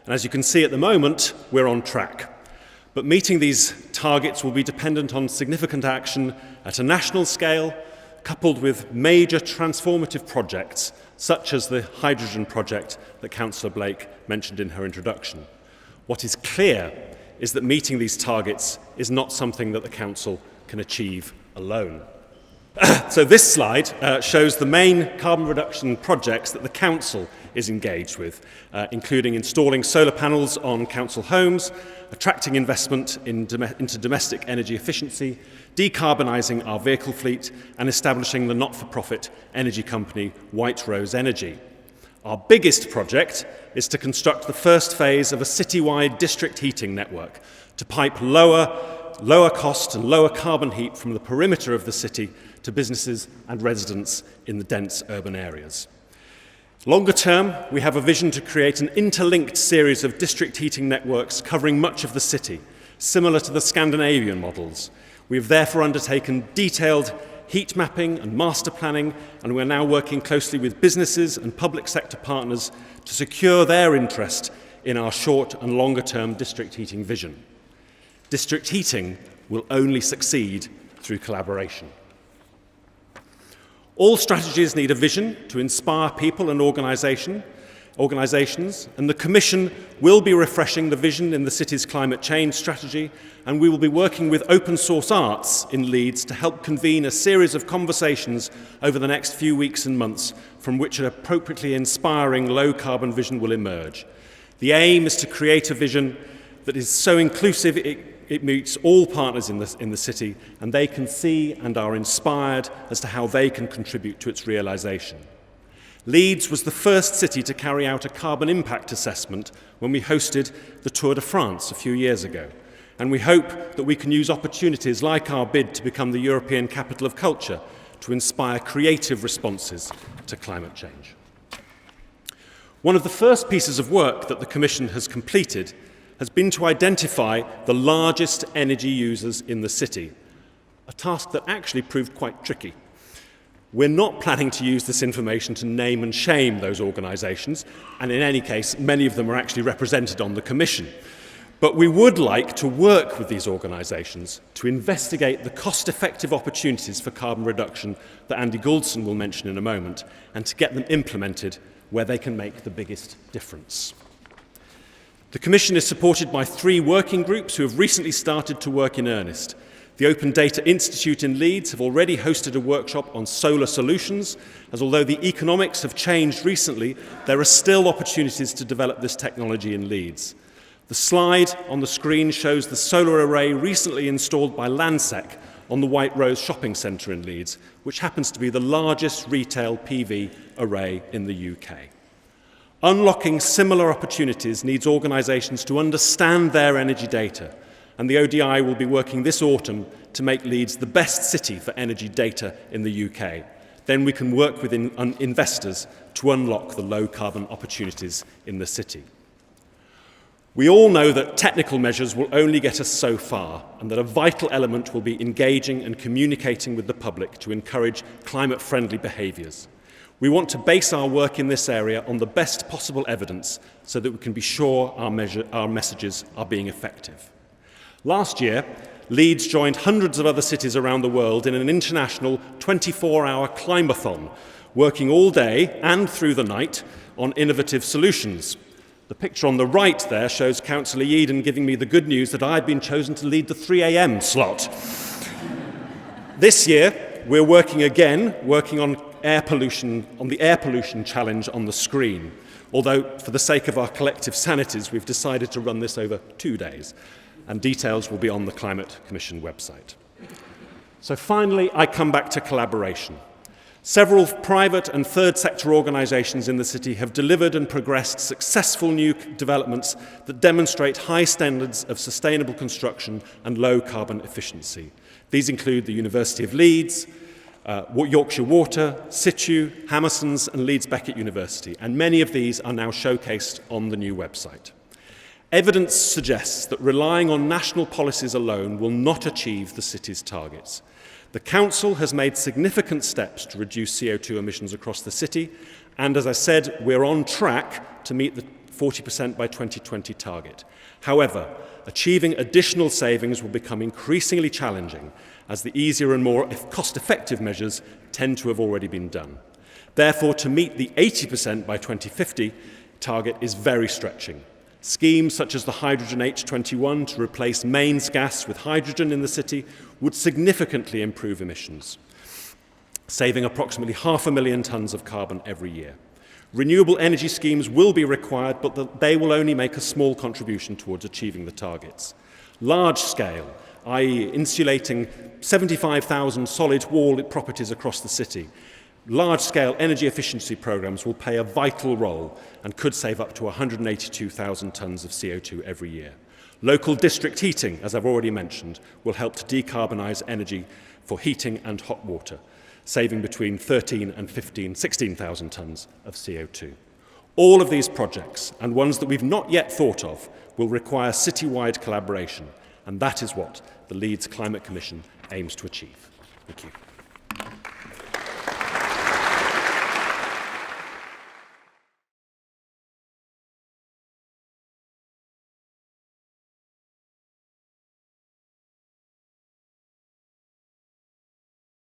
And as you can see at the moment, we're on track. But meeting these targets will be dependent on significant action at a national scale, coupled with major transformative projects, such as the hydrogen project that Councillor Blake mentioned in her introduction. What is clear is that meeting these targets is not something that the Council can achieve alone. So this slide shows the main carbon reduction projects that the Council is engaged with, including installing solar panels on council homes, attracting investment into domestic energy efficiency, decarbonising our vehicle fleet, and establishing the not-for-profit energy company White Rose Energy. Our biggest project is to construct the first phase of a citywide district heating network to pipe lower cost and lower carbon heat from the perimeter of the city to businesses and residents in the dense urban areas. Longer term, we have a vision to create an interlinked series of district heating networks covering much of the city, similar to the Scandinavian models. We have therefore undertaken detailed heat mapping and master planning, and we're now working closely with businesses and public sector partners to secure their interest in our short and longer term district heating vision. District heating will only succeed through collaboration. All strategies need a vision to inspire people and organisations, and the Commission will be refreshing the vision in the city's climate change strategy, and we will be working with Open Source Arts in Leeds to help convene a series of conversations over the next few weeks and months from which an appropriately inspiring low-carbon vision will emerge. The aim is to create a vision that is so inclusive it meets all partners in the city, and they can see and are inspired as to how they can contribute to its realisation. Leeds was the first city to carry out a carbon impact assessment when we hosted the Tour de France a few years ago, and we hope that we can use opportunities like our bid to become the European Capital of Culture to inspire creative responses to climate change. One of the first pieces of work that the Commission has completed has been to identify the largest energy users in the city, a task that actually proved quite tricky. We're not planning to use this information to name and shame those organisations, and in any case, many of them are actually represented on the Commission. But we would like to work with these organisations to investigate the cost-effective opportunities for carbon reduction that Andy Gouldson will mention in a moment, and to get them implemented where they can make the biggest difference. The Commission is supported by 3 working groups who have recently started to work in earnest. The Open Data Institute in Leeds have already hosted a workshop on solar solutions, as although the economics have changed recently, there are still opportunities to develop this technology in Leeds. The slide on the screen shows the solar array recently installed by Landsec on the White Rose shopping centre in Leeds, which happens to be the largest retail PV array in the UK. Unlocking similar opportunities needs organisations to understand their energy data, and the ODI will be working this autumn to make Leeds the best city for energy data in the UK. Then we can work with investors to unlock the low-carbon opportunities in the city. We all know that technical measures will only get us so far, and that a vital element will be engaging and communicating with the public to encourage climate-friendly behaviours. We want to base our work in this area on the best possible evidence so that we can be sure our messages are being effective. Last year, Leeds joined hundreds of other cities around the world in an international 24-hour climathon, working all day and through the night on innovative solutions. The picture on the right there shows Councillor Yeadon giving me the good news that I'd been chosen to lead the 3 a.m. slot. This year, we're working on the air pollution challenge on the screen, although for the sake of our collective sanities, we've decided to run this over 2 days, and details will be on the Climate Commission website. So finally, I come back to collaboration. Several private and third sector organisations in the city have delivered and progressed successful new developments that demonstrate high standards of sustainable construction and low carbon efficiency. These include the University of Leeds, Yorkshire Water, Situ, Hammerson's and Leeds Beckett University, and many of these are now showcased on the new website. Evidence suggests that relying on national policies alone will not achieve the city's targets. The Council has made significant steps to reduce CO2 emissions across the city, and as I said, we're on track to meet the 40% by 2020 target. However, achieving additional savings will become increasingly challenging as the easier and more cost-effective measures tend to have already been done. Therefore, to meet the 80% by 2050 target is very stretching. Schemes such as the Hydrogen H21 to replace mains gas with hydrogen in the city would significantly improve emissions, saving approximately 500,000 tonnes of carbon every year. Renewable energy schemes will be required, but they will only make a small contribution towards achieving the targets. Large scale, i.e. insulating 75,000 solid wall properties across the city, large-scale energy efficiency programmes will play a vital role and could save up to 182,000 tonnes of CO2 every year. Local district heating, as I've already mentioned, will help to decarbonise energy for heating and hot water, saving between 16,000 tonnes of CO2. All of these projects, and ones that we've not yet thought of, will require citywide collaboration, and that is what the Leeds Climate Commission aims to achieve. Thank you.